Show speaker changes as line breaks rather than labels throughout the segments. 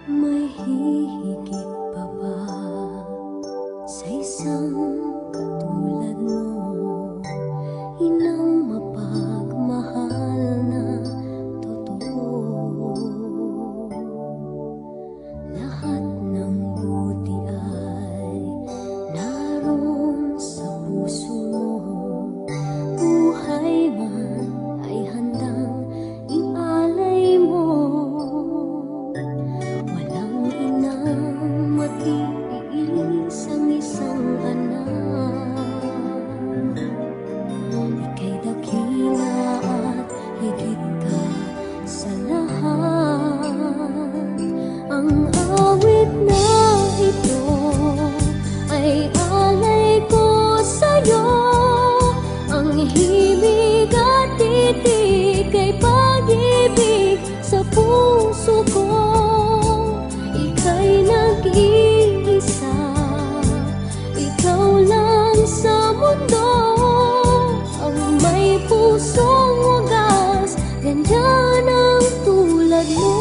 May hihigit pa ba sa isang katulad mo? Inang mapagmahal na totoo. Lahat ng buti ay naroon sa puso mo. Buhay man ay handang ialay mo. Walang inang matiis ang isang anak. Ika'y dakila at higit ka sa lahat. Ang awit na ito ay alay ko sa'yo. Ang himig at titig ay pag-ibig sa puso ko. Ika'y nag-iisa, ikaw lang sa mundo. Ang may pusong wagas, ganyan ang tulad mo.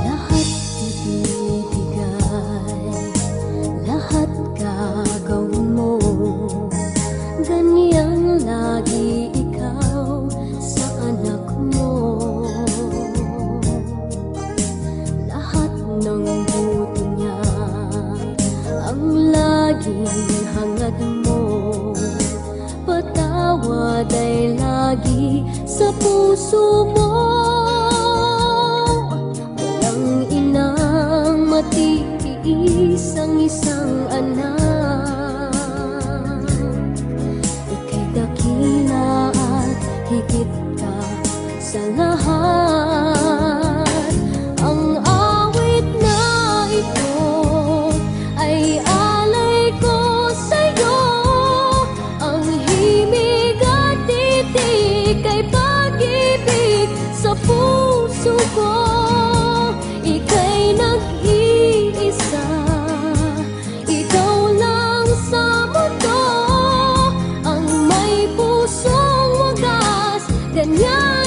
Lahat ibibigay, lahat gagawin mo. Ganyang lagi ikaw sa anak mo. Lahat ng buti niya ang laging hangad mo. Patawad ay lagi sa puso mo. Walang inang matiis ang isang anak. Ika'y dakila at higit ka sa lahat. Ang awit na ito ay alay ko sa'yo. Ang himig at titig ay pag-ibig sa puso ko. Ika'y nag-iisa, ikaw lang sa mundo. Ang may pusong wagas, ganyan